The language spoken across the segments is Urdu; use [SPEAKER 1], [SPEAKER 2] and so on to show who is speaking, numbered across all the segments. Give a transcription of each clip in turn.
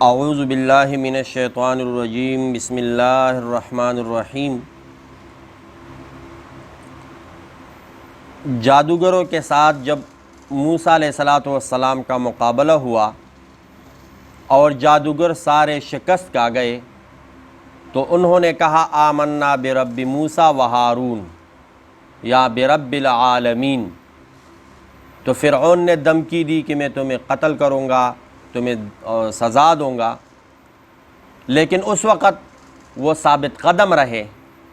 [SPEAKER 1] اعوذ باللہ من الشیطان الرجیم بسم اللہ الرحمن الرحیم۔ جادوگروں کے ساتھ جب موسیٰ علیہ السلام کا مقابلہ ہوا اور جادوگر سارے شکست کھا گئے تو انہوں نے کہا آمنا برب موسیٰ و ہارون یا برب العالمین۔ تو فرعون نے دھمکی دی کہ میں تمہیں قتل کروں گا، تمہیں سزا دوں گا، لیکن اس وقت وہ ثابت قدم رہے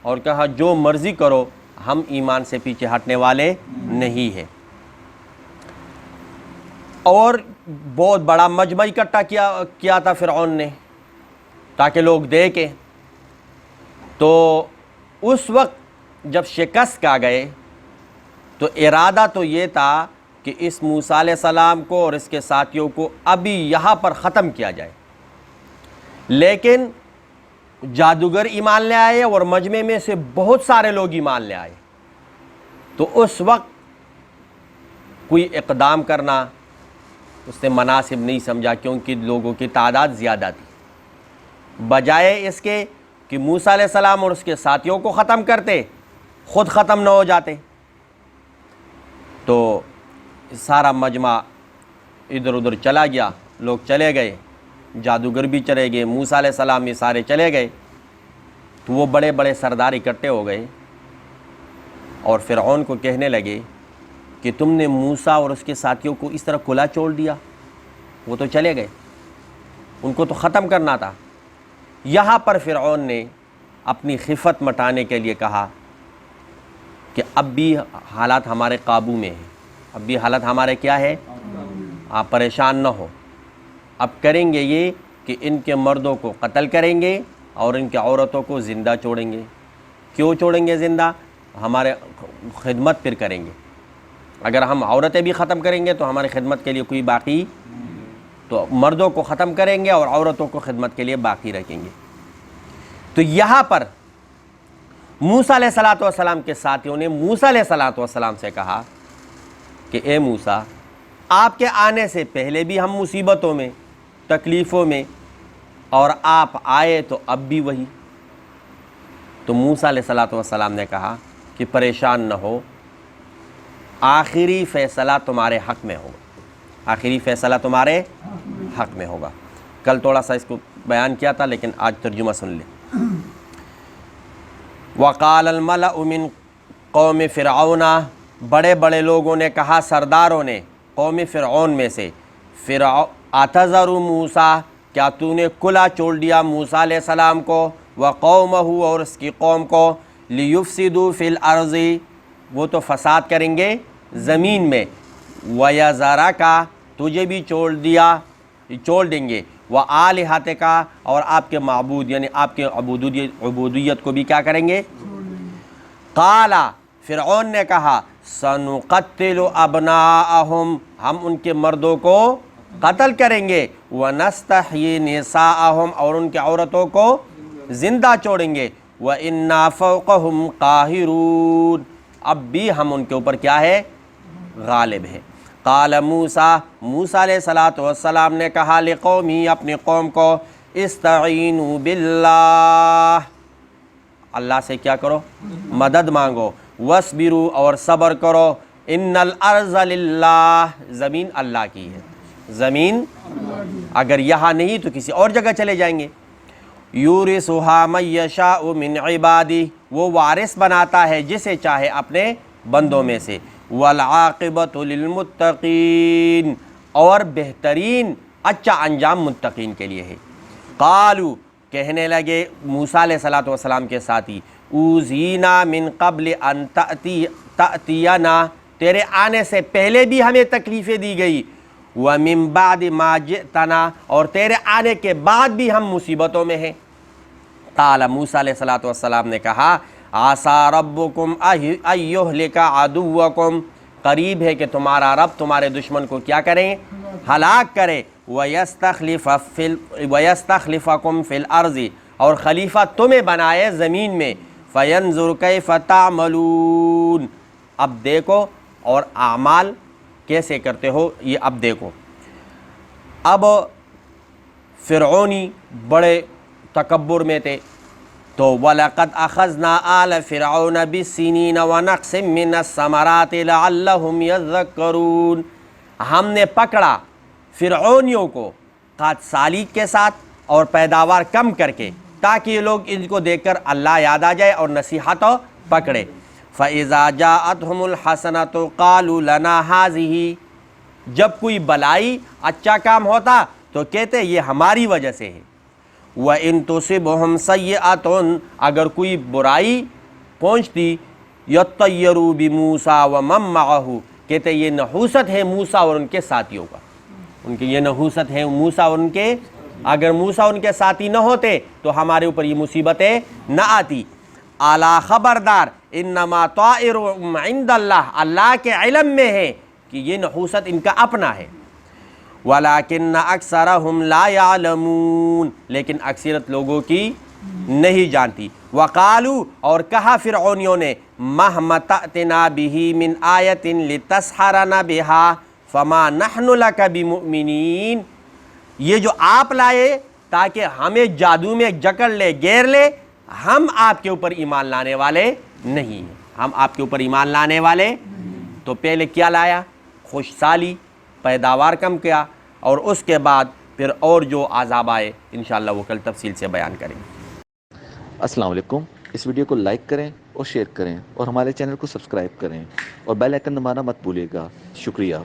[SPEAKER 1] اور کہا جو مرضی کرو، ہم ایمان سے پیچھے ہٹنے والے نہیں ہیں۔ اور بہت بڑا مجمع اکٹھا کیا تھا فرعون نے تاکہ لوگ دیکھیں۔ تو اس وقت جب شکست کھا گئے تو ارادہ تو یہ تھا کہ اس موسیٰ علیہ السلام کو اور اس کے ساتھیوں کو ابھی یہاں پر ختم کیا جائے، لیکن جادوگر ایمان لے آئے اور مجمع میں سے بہت سارے لوگ ایمان لے آئے۔ تو اس وقت کوئی اقدام کرنا اس نے مناسب نہیں سمجھا، کیونکہ لوگوں کی تعداد زیادہ تھی۔ بجائے اس کے کہ موسیٰ علیہ السلام اور اس کے ساتھیوں کو ختم کرتے، خود ختم نہ ہو جاتے۔ تو سارا مجمع ادھر ادھر چلا گیا، لوگ چلے گئے، جادوگر بھی چلے گئے، موسیٰ علیہ السلام یہ سارے چلے گئے۔ تو وہ بڑے بڑے سردار اکٹھے ہو گئے اور فرعون کو کہنے لگے کہ تم نے موسیٰ اور اس کے ساتھیوں کو اس طرح کھلا چھوڑ دیا، وہ تو چلے گئے، ان کو تو ختم کرنا تھا۔ یہاں پر فرعون نے اپنی خفت مٹانے کے لیے کہا کہ اب بھی حالات ہمارے قابو میں ہیں، اب بھی حالت ہمارے کیا ہے، آپ پریشان نہ ہو۔ اب کریں گے یہ کہ ان کے مردوں کو قتل کریں گے اور ان کے عورتوں کو زندہ چھوڑیں گے۔ کیوں چھوڑیں گے زندہ؟ ہمارے خدمت پھر کریں گے۔ اگر ہم عورتیں بھی ختم کریں گے تو ہماری خدمت کے لیے کوئی باقی، تو مردوں کو ختم کریں گے اور عورتوں کو خدمت کے لیے باقی رکھیں گے۔ تو یہاں پر موسیٰ علیہ السلام کے ساتھیوں نے موسیٰ علیہ السلام سے کہا کہ اے موسیٰ، آپ کے آنے سے پہلے بھی ہم مصیبتوں میں، تکلیفوں میں، اور آپ آئے تو اب بھی وہی۔ تو موسیٰ علیہ السلام نے کہا کہ پریشان نہ ہو، آخری فیصلہ تمہارے حق میں ہوگا، آخری فیصلہ تمہارے حق میں ہوگا۔ کل تھوڑا سا اس کو بیان کیا تھا، لیکن آج ترجمہ سن لیں۔ وقال الملأ من قوم فرعون، بڑے بڑے لوگوں نے کہا، سرداروں نے قوم فرعون میں سے، اتذر موسیٰ، کیا تو نے کھلا چھوڑ دیا موسیٰ علیہ السلام کو، وقومہ، اور اس کی قوم کو، لیفسدوا فی الارض، وہ تو فساد کریں گے زمین میں، ویذرک، تجھے بھی چھوڑ دیں گے، وآلہتک، اور آپ کے معبود یعنی آپ کے عبودیت کو بھی کیا کریں گے۔ قال، فرعون نے کہا، سنقتل ابناءہم، ہم ان کے مردوں کو قتل کریں گے، ونستحیی نساءہم، اور ان کے عورتوں کو زندہ چھوڑیں گے، وإنا فوقہم قاہرون، اب بھی ہم ان کے اوپر کیا ہے، غالب ہے۔ قال موسیٰ، موسیٰ علیہ السلام نے کہا، لقومی، اپنی قوم کو، استعینوا باللہ، اللہ سے کیا کرو، مدد مانگو، واسبروا، اور صبر کرو، ان الارض للہ، زمین اللہ کی ہے، زمین اگر یہاں نہیں تو کسی اور جگہ چلے جائیں گے۔ یورثھا من یشاء من عبادہ، وہ وارث بناتا ہے جسے چاہے اپنے بندوں میں سے، والعاقبۃ للمتقین، اور بہترین اچھا انجام متقین کے لیے ہے۔ قالوا، کہنے لگے موسیٰ علیہ السلام کے ساتھی، اوذینا من قبل ان تأتینا، تیرے آنے سے پہلے بھی ہمیں تکلیفیں دی گئی، ومن بعد ما جئتنا، اور تیرے آنے کے بعد بھی ہم مصیبتوں میں ہیں۔ قال، موسیٰ علیہ السلام نے کہا، عسیٰ ربکم ان یہلک عدوکم، قریب ہے کہ تمہارا رب تمہارے دشمن کو کیا کریں، ہلاک کرے، وَيَسْتَخْلِفَكُمْ فِي الْأَرْضِ، اور خلیفہ تمہیں بنائے زمین میں، فَيَنْظُرْ كَيْفَ تَعْمَلُونَ، اب دیکھو اور اعمال کیسے کرتے ہو، یہ اب دیکھو۔ اب فرعونی بڑے تکبر میں تھے. تو وَلَقَدْ أَخَذْنَا آلَ فِرْعَوْنَ بِالسِّنِينَ وَنَقْصٍ مِّنَ الثَّمَرَاتِ لَعَلَّهُمْ يَذَّكَّرُونَ. ہم نے پکڑا فرعونیوں کو قحط سالی کے ساتھ اور پیداوار کم کر کے، تاکہ یہ لوگ ان کو دیکھ کر اللہ یاد آ جائے اور نصیحت پکڑے. فَإِذَا جَاءَتْهُمُ الْحَسَنَةُ قَالُوا لَنَا هَٰذِهِ. جب کوئی بلائی اچھا کام ہوتا تو کہتے یہ ہماری وجہ سے ہے. وَإِن تُصِبْهُمْ سَيِّئَةٌ. اگر کوئی برائی پہنچتی يَطَّيَّرُوا بِمُوسَىٰ وَمَن مَّعَهُ. کہتے یہ نحوست ہے موسیٰ اور ان کے ساتھیوں کا. ان کی یہ نحوست ہے موسیٰ اور ان کے، اگر موسیٰ ان کے ساتھی نہ ہوتے تو ہمارے اوپر یہ مصیبتیں نہ آتی. اعلیٰ خبردار انما طائرهم عند اللہ، اللہ کے علم میں ہے کہ یہ نحوست ان کا اپنا ہے. وَلَٰكِنَّ أَكْثَرَهُمْ لَا يَعْلَمُونَ. لیکن اکثریت لوگوں کی نہیں جانتی. وَقَالُوا. اور کہا فرعونیوں نے مَهْمَ تَأْتِنَا بِهِ مِنْ آیَةٍ لِتَسْحَرَنَا بِهَا فَمَا نَحْنُ لَكَ بِمُؤْمِنِينَ. یہ جو آپ لائے تاکہ ہمیں جادو میں جکڑ لے، گیر لے، ہم آپ کے اوپر ایمان لانے والے نہیں ہیں. ہم آپ کے اوپر ایمان لانے والے. تو پہلے کیا لایا؟ خوش سالی، پیداوار کم کیا، اور اس کے بعد پھر اور جو عذاب آئے انشاءاللہ وہ کل تفصیل سے بیان کریں گے.
[SPEAKER 2] السلام علیکم. اس ویڈیو کو لائک کریں اور شیئر کریں اور ہمارے چینل کو سبسکرائب کریں اور بیل آئیکن دبانا مت بھولیے گا. شکریہ.